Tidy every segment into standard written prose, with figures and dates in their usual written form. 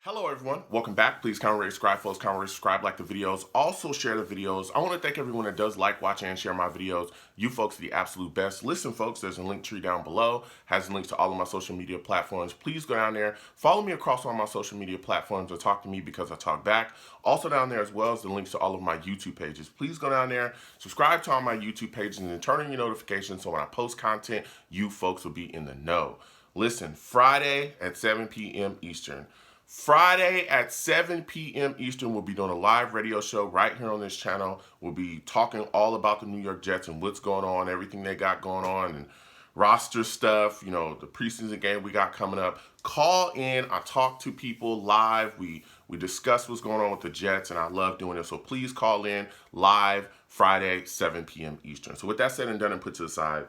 Hello everyone, welcome back. Please comment, rate, subscribe, folks. Comment, rate, subscribe, like the videos. Also share the videos. I want to thank everyone that does like, watch, and share my videos. You folks are the absolute best. Listen folks, there's a link tree down below. Has links to all of my social media platforms. Please go down there, follow me across all my social media platforms, or talk to me because I talk back. Also down there as well as the links to all of my YouTube pages. Please go down there, subscribe to all my YouTube pages, and then turn on your notifications so when I post content, you folks will be in the know. Listen, Friday at 7 p.m. Eastern. Friday at 7 p.m. Eastern, we'll be doing a live radio show right here on this channel. We'll be talking all about the New York Jets and what's going on, everything they got going on, and roster stuff, you know, the preseason game we got coming up. Call in. I talk to people live. We discuss what's going on with the Jets, and I love doing it. So please call in live Friday, 7 p.m. Eastern. So with that said and done and put to the side,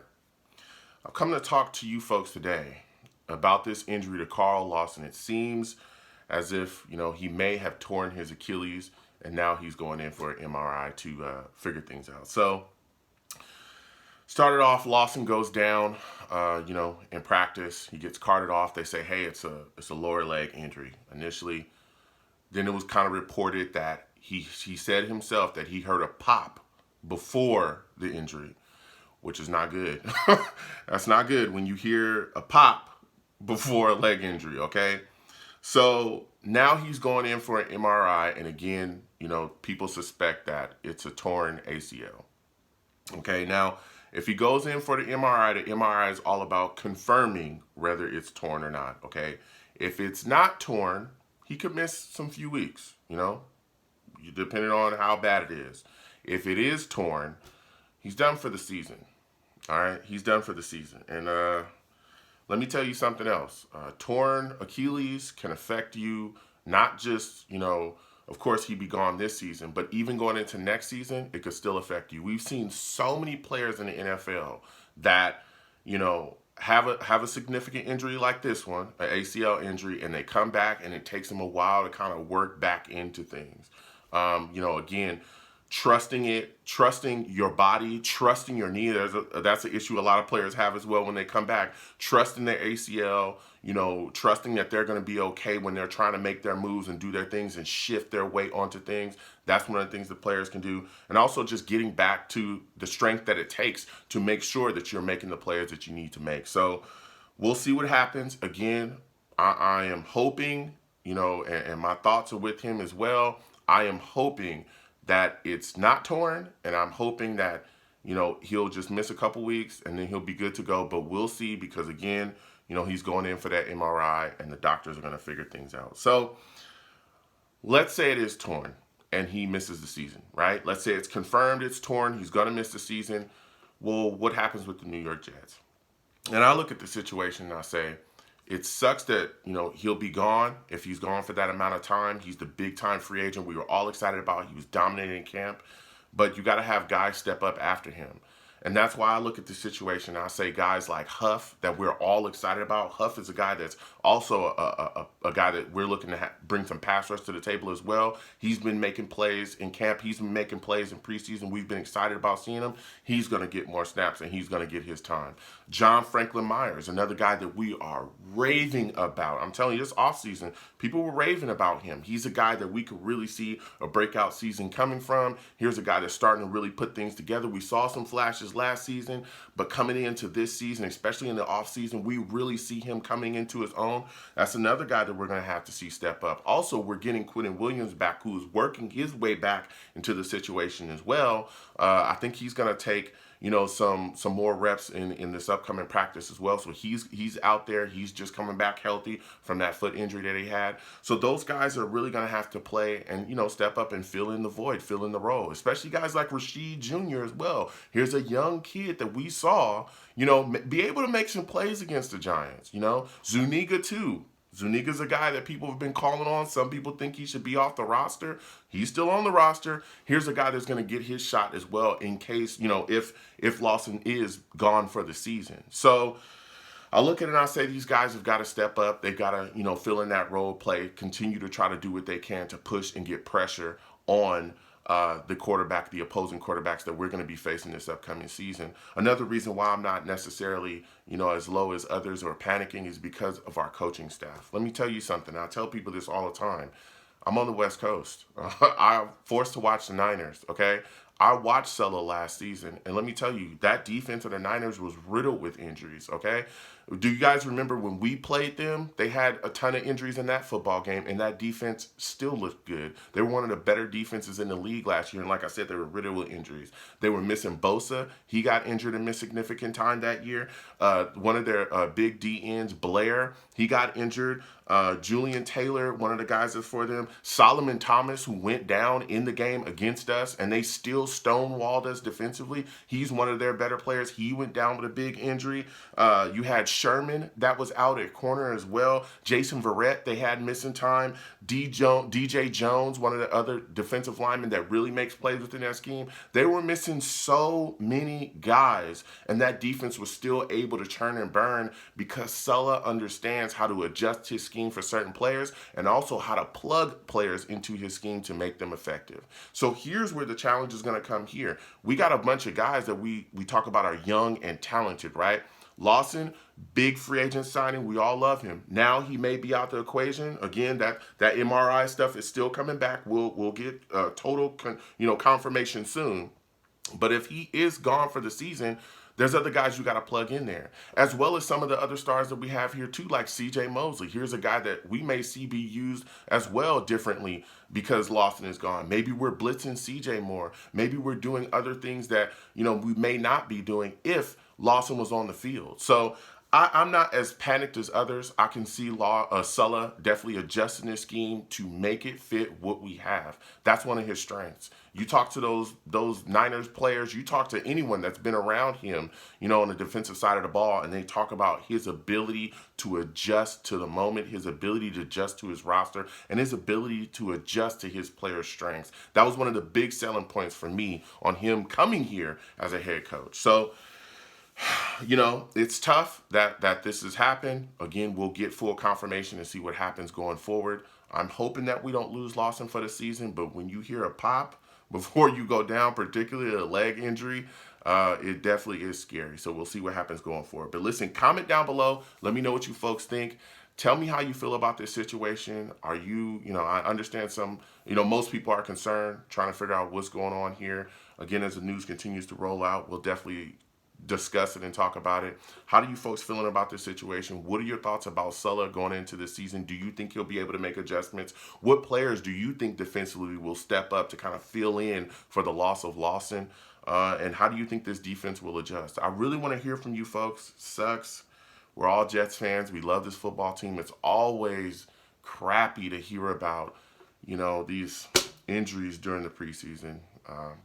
I've come to talk to you folks today about this injury to Carl Lawson. It seems as if, you know, he may have torn his Achilles and now he's going in for an MRI to figure things out. So, started off, Lawson goes down, in practice. He gets carted off. They say, hey, it's a lower leg injury initially. Then it was kind of reported that he said himself that he heard a pop before the injury, which is not good. That's not good when you hear a pop before a leg injury, okay? So now he's going in for an MRI, and again, you know, people suspect that it's a torn ACL. Okay, now if he goes in for the MRI is all about confirming whether it's torn or not. Okay, if it's not torn, he could miss some few weeks, you know, depending on how bad it is. If it is torn, he's done for the season. All right, he's done for the season. And let me tell you something else. Torn Achilles can affect you, not just, you know, of course he'd be gone this season, but even going into next season, it could still affect you. We've seen so many players in the NFL that, you know, have a significant injury like this one, an ACL injury, and they come back and it takes them a while to kind of work back into things. Again, trusting your body, trusting your knee. That's an issue a lot of players have as well when they come back. Trusting their ACL, you know, trusting that they're going to be okay when they're trying to make their moves and do their things and shift their weight onto things. That's one of the things that players can do. And also just getting back to the strength that it takes to make sure that you're making the plays that you need to make. So we'll see what happens. Again, I am hoping, you know, and my thoughts are with him as well. I am hoping that it's not torn, and I'm hoping that, you know, he'll just miss a couple weeks and then he'll be good to go. But we'll see, because again, you know, he's going in for that MRI and the doctors are going to figure things out. So let's say it is torn and he misses the season, right? Let's say it's confirmed it's torn, he's going to miss the season. Well, what happens with the New York Jets? And I look at the situation and I say, it sucks that, you know, he'll be gone. If he's gone for that amount of time, he's the big time free agent we were all excited about. He was dominating camp, but you got to have guys step up after him. And that's why I look at the situation and I say guys like Huff that we're all excited about. Huff is a guy that's also a guy that we're looking to bring some pass rush to the table as well. He's been making plays in camp. He's been making plays in preseason. We've been excited about seeing him. He's going to get more snaps and he's going to get his time. John Franklin Myers, another guy that we are raving about. I'm telling you, this offseason, people were raving about him. He's a guy that we could really see a breakout season coming from. Here's a guy that's starting to really put things together. We saw some flashes last season, but coming into this season, especially in the offseason, we really see him coming into his own. That's another guy that we're going to have to see step up. Also, we're getting Quentin Williams back, who is working his way back into the situation as well. I think he's going to take, you know, some more reps in this upcoming practice as well. So he's out there. He's just coming back healthy from that foot injury that he had. So those guys are really going to have to play and, you know, step up and fill in the void, fill in the role, especially guys like Rashid Jr. as well. Here's a young kid that we saw, you know, be able to make some plays against the Giants, you know. Zuniga too. Zuniga's a guy that people have been calling on. Some people think he should be off the roster. He's still on the roster. Here's a guy that's going to get his shot as well in case, you know, if Lawson is gone for the season. So I look at it and I say these guys have got to step up. They've got to, you know, fill in that role, play, continue to try to do what they can to push and get pressure on the opposing quarterbacks that we're going to be facing this upcoming season. Another reason why I'm not necessarily, as low as others or panicking is because of our coaching staff. Let me tell you something. I tell people this all the time. I'm on the West Coast. I'm forced to watch the Niners, okay? I watched Sulla last season, and let me tell you, that defense of the Niners was riddled with injuries, okay? Do you guys remember when we played them? They had a ton of injuries in that football game, and that defense still looked good. They were one of the better defenses in the league last year, and like I said, they were riddled with injuries. They were missing Bosa. He got injured and missed significant time that year. One of their big D ends, Blair, he got injured. Julian Taylor, one of the guys that's for them. Solomon Thomas, who went down in the game against us, and they still stonewalled us defensively. He's one of their better players. He went down with a big injury. You had Sherman that was out at corner as well. Jason Verrett, they had missing time. DJ Jones, one of the other defensive linemen that really makes plays within that scheme. They were missing so many guys, and that defense was still able to churn and burn because Sulla understands how to adjust his scheme for certain players and also how to plug players into his scheme to make them effective. So here's where the challenge is going to come here. We got a bunch of guys that we talk about are young and talented, right? Lawson, big free agent signing. We all love him. Now he may be out the equation. Again, that MRI stuff is still coming back. We'll get total confirmation soon. But if he is gone for the season, there's other guys you got to plug in there, as well as some of the other stars that we have here too, like C.J. Mosley. Here's a guy that we may see be used as well differently because Lawson is gone. Maybe we're blitzing C.J. more. Maybe we're doing other things that we may not be doing if Lawson was on the field. So I'm not as panicked as others. I can see Sulla definitely adjusting his scheme to make it fit what we have. That's one of his strengths. You talk to those Niners players, you talk to anyone that's been around him, on the defensive side of the ball, and they talk about his ability to adjust to the moment, his ability to adjust to his roster, and his ability to adjust to his players' strengths. That was one of the big selling points for me on him coming here as a head coach. So, it's tough that this has happened. Again, we'll get full confirmation and see what happens going forward. I'm hoping that we don't lose Lawson for the season, but when you hear a pop before you go down, particularly a leg injury, it definitely is scary. So we'll see what happens going forward. But listen, comment down below. Let me know what you folks think. Tell me how you feel about this situation. Are you, I understand most people are concerned, trying to figure out what's going on here. Again, as the news continues to roll out, we'll definitely discuss it and talk about it. How do you folks feeling about this situation? What are your thoughts about Sulla going into the season? Do you think he'll be able to make adjustments? What players do you think defensively will step up to kind of fill in for the loss of Lawson? And how do you think this defense will adjust? I really want to hear from you folks. Sucks. We're all Jets fans. We love this football team. It's always crappy to hear about, these injuries during the preseason.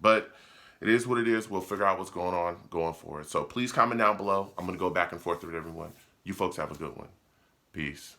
But it is what it is. We'll figure out what's going on going forward. So please comment down below. I'm going to go back and forth with everyone. You folks have a good one. Peace.